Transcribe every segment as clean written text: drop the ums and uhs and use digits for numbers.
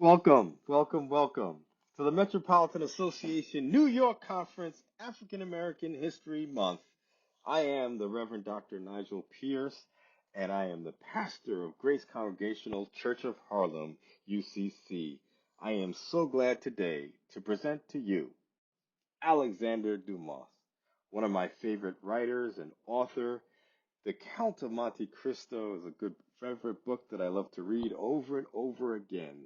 Welcome to the Metropolitan Association New York Conference African American History Month. I am the Reverend Dr. Nigel Pierce, and I am the pastor of Grace Congregational Church of Harlem, UCC. I am so glad today to present to you Alexandre Dumas, one of my favorite writers and author. The Count of Monte Cristo is a good favorite book that I love to read over and over again.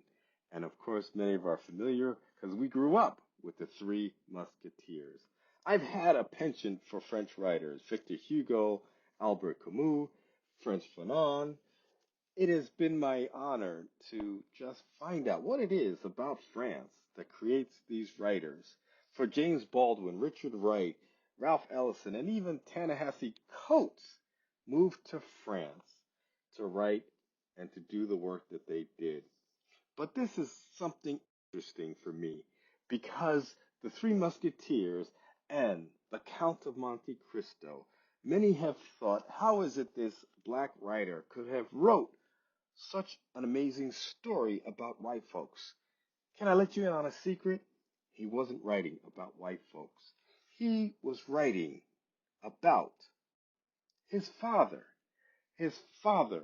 And of course, many of our familiar because we grew up with the Three Musketeers. I've had a penchant for French writers, Victor Hugo, Albert Camus, Frantz Fanon. It has been my honor to just find out what it is about France that creates these writers. For James Baldwin, Richard Wright, Ralph Ellison, and even Ta-Nehisi Coates moved to France to write and to do the work that they did. But this is something interesting for me because the Three Musketeers and the Count of Monte Cristo, many have thought, how is it this black writer could have wrote such an amazing story about white folks? Can I let you in on a secret? He wasn't writing about white folks. He was writing about his father. His father,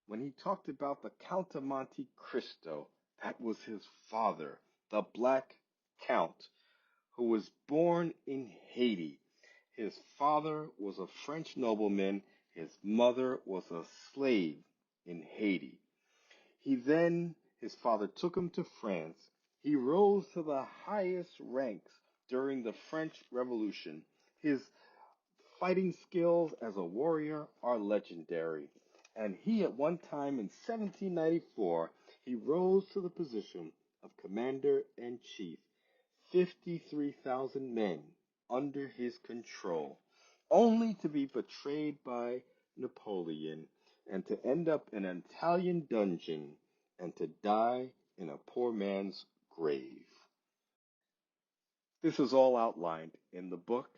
when he talked about the Count of Monte Cristo, that was his father, the Black Count, who was born in Haiti. His father was a French nobleman. His mother was a slave in Haiti. His father took him to France. He rose to the highest ranks during the French Revolution. His fighting skills as a warrior are legendary. And he, at one time in 1794, he rose to the position of commander-in-chief, 53,000 men under his control, only to be betrayed by Napoleon and to end up in an Italian dungeon and to die in a poor man's grave. This is all outlined in the book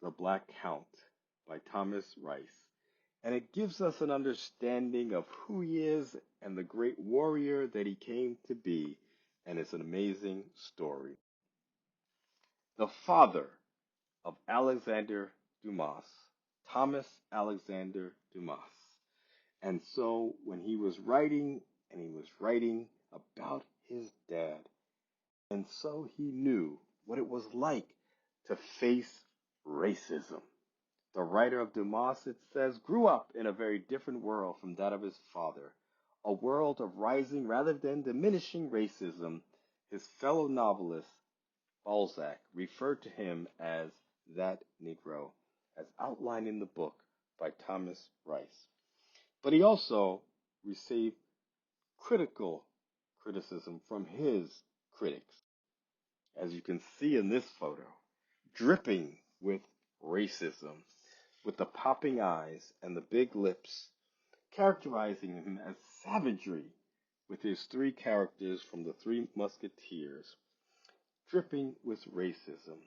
The Black Count by Thomas Rice, and it gives us an understanding of who he is and the great warrior that he came to be, and it's an amazing story. The father of Alexandre Dumas, Thomas Alexandre Dumas. And so when he was writing, and he was writing about his dad, and so he knew what it was like to face racism. The writer of Dumas, it says, grew up in a very different world from that of his father, a world of rising rather than diminishing racism. His fellow novelist, Balzac, referred to him as that Negro, as outlined in the book by Thomas Rice. But he also received critical criticism from his critics, as you can see in this photo, dripping with racism, with the popping eyes and the big lips, characterizing him as savagery with his three characters from the Three Musketeers, dripping with racism.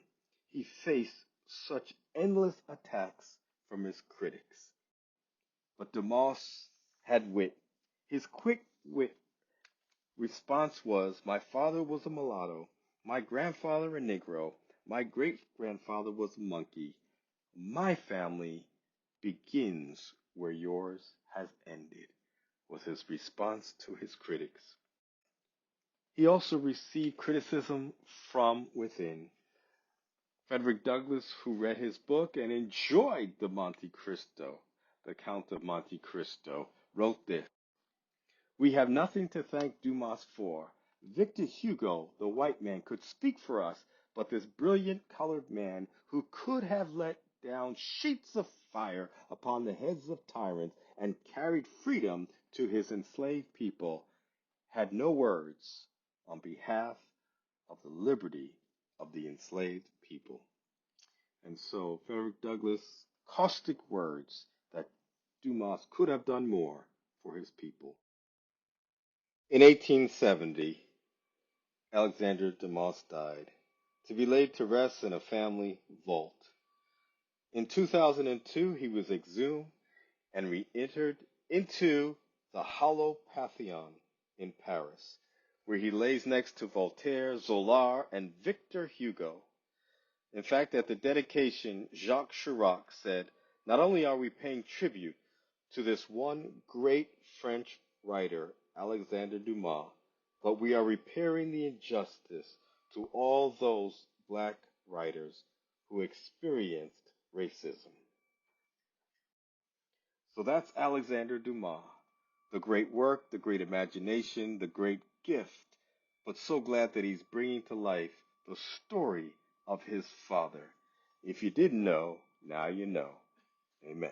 He faced such endless attacks from his critics. But Dumas had wit. His quick wit response was, my father was a mulatto, my grandfather a Negro, my great-grandfather was a monkey. My family begins where yours has ended, was his response to his critics. He also received criticism from within. Frederick Douglas, who read his book and enjoyed the Monte Cristo, the Count of Monte Cristo, wrote this: we have nothing to thank Dumas for. Victor Hugo, the white man, could speak for us, but this brilliant colored man, who could have let down sheets of fire upon the heads of tyrants and carried freedom to his enslaved people, had no words on behalf of the liberty of the enslaved people. And so Frederick Douglass, caustic words that Dumas could have done more for his people. In 1870, Alexandre Dumas died, to be laid to rest in a family vault. In 2002, he was exhumed and re-entered into the Hollow Pantheon in Paris, where he lays next to Voltaire, Zola, and Victor Hugo. In fact, at the dedication, Jacques Chirac said, "Not only are we paying tribute to this one great French writer, Alexandre Dumas, but we are repairing the injustice to all those black writers who experienced racism." So that's Alexandre Dumas, the great work, the great imagination, the great gift, but so glad that he's bringing to life the story of his father. If you didn't know, now you know. Amen.